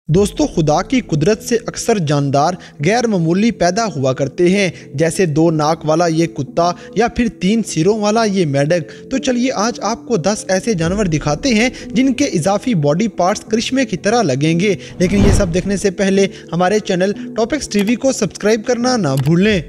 दोस्तों, खुदा की कुदरत से अक्सर जानदार गैर मामूली पैदा हुआ करते हैं, जैसे 2 नाक वाला ये कुत्ता या फिर 3 सिरों वाला ये मेंढक। तो चलिए आज आपको 10 ऐसे जानवर दिखाते हैं जिनके इजाफी बॉडी पार्ट्स करिश्मे की तरह लगेंगे। लेकिन ये सब देखने से पहले हमारे चैनल टॉपिक्स टीवी को सब्सक्राइब करना ना भूलें।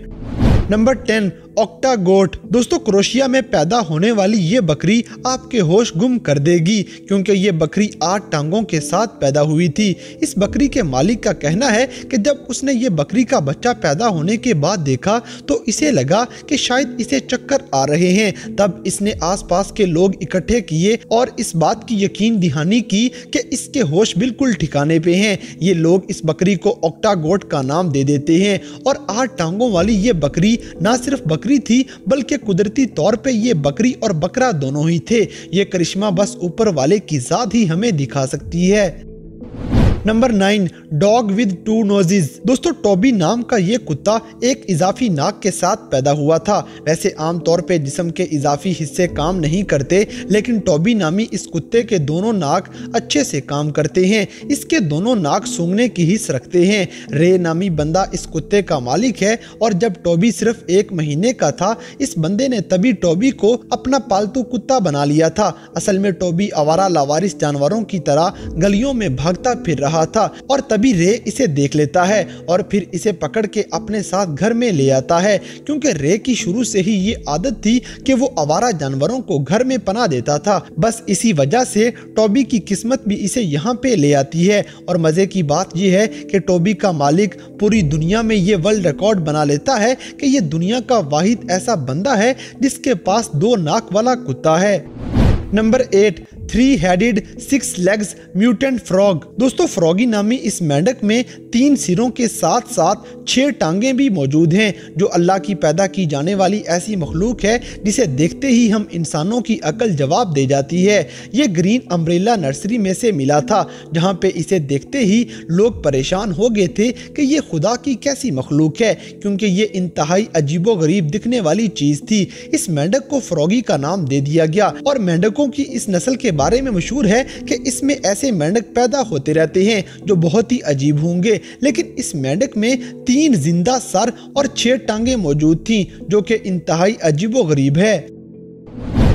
नंबर 10, ऑक्टागोट। दोस्तों, क्रोएशिया में पैदा होने वाली ये बकरी आपके होश गुम कर देगी, क्योंकि ये बकरी 8 टांगों के साथ पैदा हुई थी। इस बकरी के मालिक का कहना है कि जब उसने ये बकरी का बच्चा पैदा होने के बाद देखा तो इसे लगा कि शायद इसे चक्कर आ रहे हैं। तब इसने आसपास के लोग इकट्ठे किए और इस बात की यकीन दहानी की कि इसके होश बिल्कुल ठिकाने पे हैं। ये लोग इस बकरी को ऑक्टागोट का नाम दे देते हैं। और 8 टांगों वाली ये बकरी ना सिर्फ बकरी थी, बल्कि कुदरती तौर पे ये बकरी और बकरा दोनों ही थे। ये करिश्मा बस ऊपर वाले की जात ही हमें दिखा सकती है। Number 9, dog with 2 noses. दोस्तों, टॉबी नाम का ये कुत्ता एक इजाफी नाक के साथ पैदा हुआ था। वैसे आमतौर पे जिस्म के इजाफी हिस्से काम नहीं करते, लेकिन टॉबी नामी इस कुत्ते के दोनों नाक अच्छे से काम करते हैं। इसके दोनों नाक सूंघने की हिस्स रखते हैं। रे नामी बंदा इस कुत्ते का मालिक है, और जब टॉबी सिर्फ 1 महीने का था, इस बंदे ने तभी टॉबी को अपना पालतू कुत्ता बना लिया था। असल में टॉबी आवारा लावारिस जानवरों की तरह गलियों में भागता फिर रहा था, और तभी रे इसे देख लेता है और फिर इसे पकड़ के अपने साथ घर में ले आता है, क्योंकि रे की शुरू से ही ये आदत थी कि वो आवारा जानवरों को घर में पनाह देता था। बस इसी वजह से टॉबी की किस्मत भी इसे यहाँ पे ले आती है। और मजे की बात यह है कि टॉबी का मालिक पूरी दुनिया में ये वर्ल्ड रिकॉर्ड बना लेता है कि ये दुनिया का वाहिद ऐसा बंदा है जिसके पास 2 नाक वाला कुत्ता है। Number 8, 3-headed 6 legs mutant frog. दोस्तों, फ्रॉगी नामी इस मेंढक में 3 सिरों के साथ साथ 6 टांगे भी मौजूद हैं, जो अल्लाह की पैदा की जाने वाली ऐसी मखलूक है जिसे देखते ही हम इंसानों की अकल जवाब दे जाती है। ये ग्रीन अम्ब्रेला नर्सरी में से मिला था, जहां पे इसे देखते ही लोग परेशान हो गए थे कि ये खुदा की कैसी मखलूक है, क्योंकि ये इंतहाई अजीबो गरीब दिखने वाली चीज थी। इस मेंढक को फ्रॉगी का नाम दे दिया गया, और मेंढकों की इस नस्ल के बारे में मशहूर है कि इसमें ऐसे मेंढक पैदा होते रहते हैं जो बहुत ही अजीब होंगे। लेकिन इस मेंढक में 3 जिंदा सर और 6 टांगे मौजूद थीं, जो कि इंतहाई अजीबो गरीब है।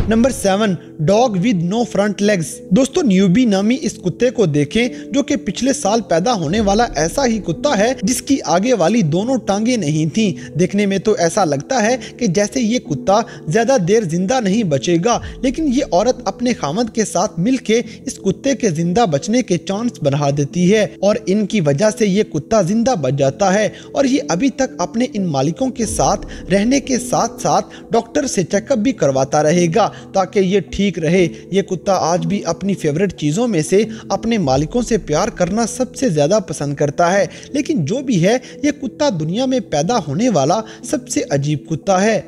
Number 7, dog with no front legs. दोस्तों, न्यूबी नामी इस कुत्ते को देखें, जो कि पिछले साल पैदा होने वाला ऐसा ही कुत्ता है जिसकी आगे वाली दोनों टांगे नहीं थीं। देखने में तो ऐसा लगता है कि जैसे ये कुत्ता ज्यादा देर जिंदा नहीं बचेगा, लेकिन ये औरत अपने खामद के साथ मिलके इस कुत्ते के जिंदा बचने के चांस बढ़ा देती है, और इनकी वजह से ये कुत्ता जिंदा बच जाता है। और ये अभी तक अपने इन मालिकों के साथ रहने के साथ साथ डॉक्टर से चेकअप भी करवाता रहेगा ताकि ये ठीक रहे। ये कुत्ता आज भी अपनी फेवरेट चीज़ों में से अपने मालिकों से प्यार करना सबसे ज़्यादा पसंद करता है। लेकिन जो भी है, ये कुत्ता दुनिया में पैदा होने वाला सबसे अजीब कुत्ता है।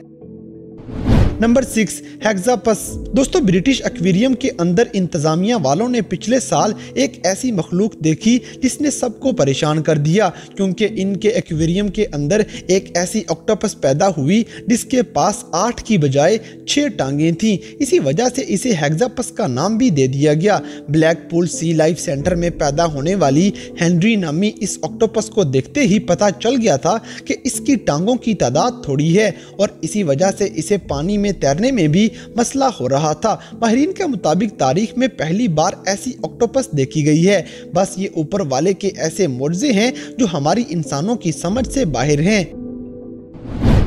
नंबर 6, हेक्सापस। दोस्तों, ब्रिटिश एक्वेरियम के अंदर इंतजामिया वालों ने पिछले साल एक ऐसी मखलूक देखी जिसने सबको परेशान कर दिया, क्योंकि इनके एक्वेरियम के अंदर एक ऐसी ऑक्टोपस पैदा हुई जिसके पास 8 की बजाय 6 टांगे थीं। इसी वजह से इसे हेक्सापस का नाम भी दे दिया गया। ब्लैकपूल सी लाइफ सेंटर में पैदा होने वाली हेनरी नामी इस ऑक्टोपस को देखते ही पता चल गया था कि इसकी टांगों की तादाद थोड़ी है, और इसी वजह से इसे पानी में तैरने में भी मसला हो रहा था। माहिरीन के मुताबिक तारीख में पहली बार ऐसी ऑक्टोपस देखी गई है। बस ये ऊपर वाले के ऐसे मोज़े हैं जो हमारी इंसानों की समझ से बाहर हैं।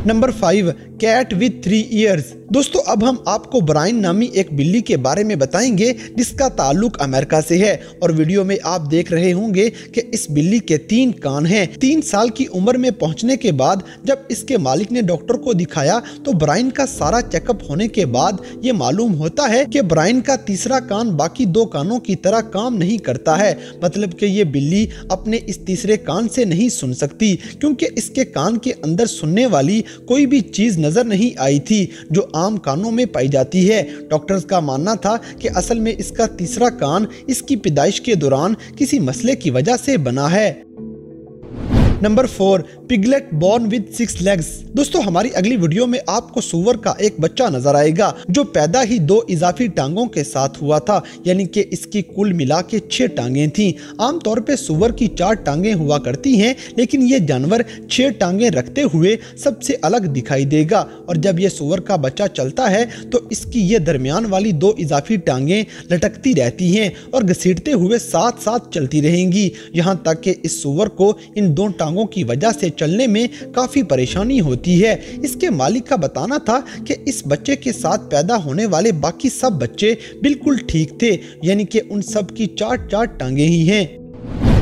Number 5, cat with 3 ears. दोस्तों, अब हम आपको ब्राइन नामी एक बिल्ली के बारे में बताएंगे जिसका ताल्लुक अमेरिका से है। और वीडियो में आप देख रहे होंगे कि इस बिल्ली के 3 कान हैं। 3 साल की उम्र में पहुंचने के बाद जब इसके मालिक ने डॉक्टर को दिखाया तो ब्राइन का सारा चेकअप होने के बाद ये मालूम होता है कि ब्राइन का तीसरा कान बाकी 2 कानों की तरह काम नहीं करता है। मतलब कि ये बिल्ली अपने इस तीसरे कान से नहीं सुन सकती, क्योंकि इसके कान के अंदर सुनने वाली कोई भी चीज नजर नहीं आई थी जो आम कानों में पाई जाती है। डॉक्टर्स का मानना था कि असल में इसका तीसरा कान इसकी पैदाइश के दौरान किसी मसले की वजह से बना है। Number 4, piglet born with 6 legs. दोस्तों हमारी अगली वीडियो में आपको सूअर का एक बच्चा नजर आएगा जो पैदा ही 2 इजाफी टांगों के साथ हुआ था, यानी कि इसकी कुल मिला के 6 टांगें थीं। आमतौर पे सूअर की 4 टांगें हुआ करती हैं, लेकिन ये जानवर 6 टांगें रखते हुए सबसे अलग दिखाई देगा। और जब ये सूअर का बच्चा चलता है तो इसकी ये दरमियान वाली 2 इजाफी टांगें लटकती रहती हैं और घसीटते हुए साथ साथ चलती रहेंगी, यहाँ तक कि इस सूअर को इन 2 टांगों की वजह से चलने में काफी परेशानी होती है। इसके मालिक का बताना था कि इस बच्चे के साथ पैदा होने वाले बाकी सब बच्चे बिल्कुल ठीक थे, यानी कि उन सब की 4 टांगें ही हैं।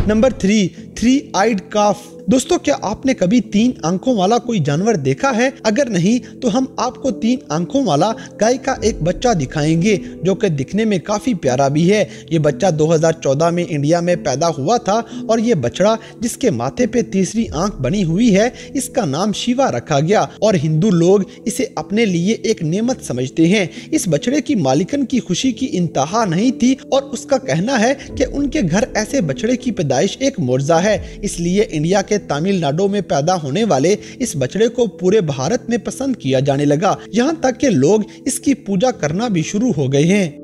नंबर 3, 3 आइड काफ। दोस्तों क्या आपने कभी 3 आंखों वाला कोई जानवर देखा है? अगर नहीं तो हम आपको 3 आंखों वाला गाय का एक बच्चा दिखाएंगे जो कि दिखने में काफी प्यारा भी है। ये बच्चा 2014 में इंडिया में पैदा हुआ था और ये बछड़ा जिसके माथे पे तीसरी आंख बनी हुई है, इसका नाम शिवा रखा गया और हिंदू लोग इसे अपने लिए एक नेमत समझते हैं। इस बछड़े की मालिकन की खुशी की इंतहा नहीं थी और उसका कहना है कि उनके घर ऐसे बछड़े की पैदाइश एक मोर्जा है, इसलिए इंडिया के तमिलनाडु में पैदा होने वाले इस बछड़े को पूरे भारत में पसंद किया जाने लगा, यहाँ तक कि लोग इसकी पूजा करना भी शुरू हो गए हैं।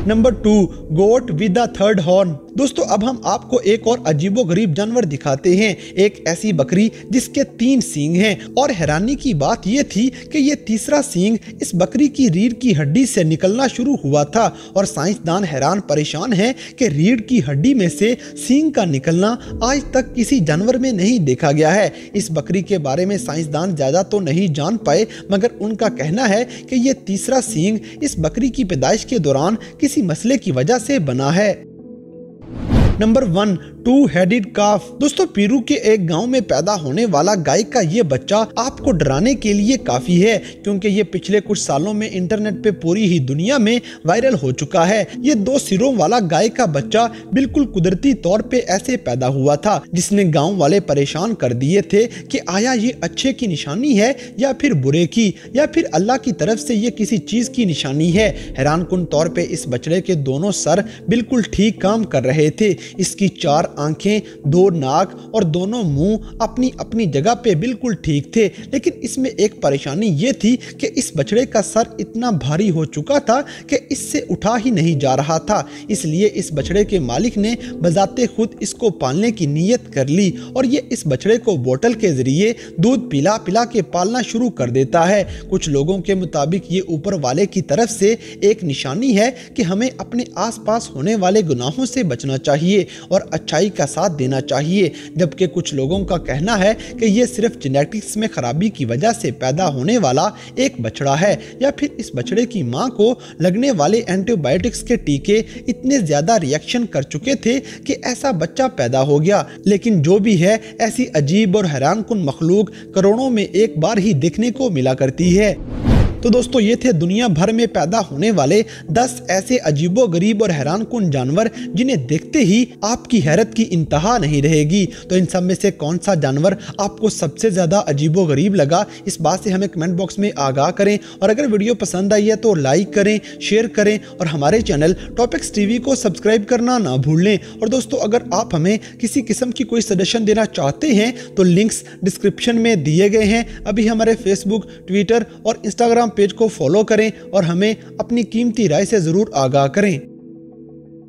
Number 2, goat with the 3rd horn. दोस्तों अब हम आपको एक और अजीबोगरीब जानवर दिखाते हैं, एक ऐसी बकरी जिसके 3 सींग हैं और हैरानी की बात यह थी कि ये तीसरा सींग इस बकरी की रीढ़ की हड्डी से निकलना शुरू हुआ था और साइंसदान हैरान परेशान हैं कि रीढ़ की हड्डी में से सींग का निकलना आज तक किसी जानवर में नहीं देखा गया है। इस बकरी के बारे में साइंसदान ज्यादा तो नहीं जान पाए, मगर उनका कहना है कि ये तीसरा सींग इस बकरी की पैदाइश के दौरान किसी मसले की वजह से बना है। नंबर 1, 2 हेडेड काफ। दोस्तों पेरू के एक गांव में पैदा होने वाला गाय का ये बच्चा आपको डराने के लिए काफी है, क्योंकि ये पिछले कुछ सालों में इंटरनेट पे पूरी ही दुनिया में वायरल हो चुका है। ये 2 सिरों वाला गाय का बच्चा बिल्कुल कुदरती तौर पे ऐसे पैदा हुआ था, जिसने गांव वाले परेशान कर दिए थे कि आया ये अच्छे की निशानी है या फिर बुरे की, या फिर अल्लाह की तरफ से ये किसी चीज की निशानी है। हैरानकुन तौर पे इस बछड़े के दोनों सर बिल्कुल ठीक काम कर रहे थे। इसकी 4 आंखें, 2 नाक और दोनों मुंह अपनी अपनी जगह पे बिल्कुल ठीक थे, लेकिन इसमें एक परेशानी ये थी कि इस बछड़े का सर इतना भारी हो चुका था कि इससे उठा ही नहीं जा रहा था। इसलिए इस बछड़े के मालिक ने बजाते खुद इसको पालने की नीयत कर ली और ये इस बछड़े को बोतल के जरिए दूध पिला पिला के पालना शुरू कर देता है। कुछ लोगों के मुताबिक ये ऊपर वाले की तरफ से एक निशानी है कि हमें अपने आसपास होने वाले गुनाहों से बचना चाहिए और अच्छाई का साथ देना चाहिए, जबकि कुछ लोगों का कहना है कि ये सिर्फ जेनेटिक्स में खराबी की वजह से पैदा होने वाला एक बछड़ा है, या फिर इस बछड़े की मां को लगने वाले एंटीबायोटिक्स के टीके इतने ज्यादा रिएक्शन कर चुके थे कि ऐसा बच्चा पैदा हो गया। लेकिन जो भी है, ऐसी अजीब और हैरानकुन मखलूक करोड़ों में एक बार ही देखने को मिला करती है। तो दोस्तों ये थे दुनिया भर में पैदा होने वाले 10 ऐसे अजीबोगरीब और हैरानकुन जानवर जिन्हें देखते ही आपकी हैरत की इंतहा नहीं रहेगी। तो इन सब में से कौन सा जानवर आपको सबसे ज्यादा अजीबोगरीब लगा, इस बात से हमें कमेंट बॉक्स में आगाह करें। और अगर वीडियो पसंद आई है तो लाइक करें, शेयर करें और हमारे चैनल टॉपिक्स टीवी को सब्सक्राइब करना ना भूलें। और दोस्तों अगर आप हमें किसी किस्म की कोई सजेशन देना चाहते हैं तो लिंक्स डिस्क्रिप्शन में दिए गए हैं। अभी हमारे फेसबुक, ट्विटर और इंस्टाग्राम पेज को फॉलो करें और हमें अपनी कीमती राय से जरूर आगाह करें।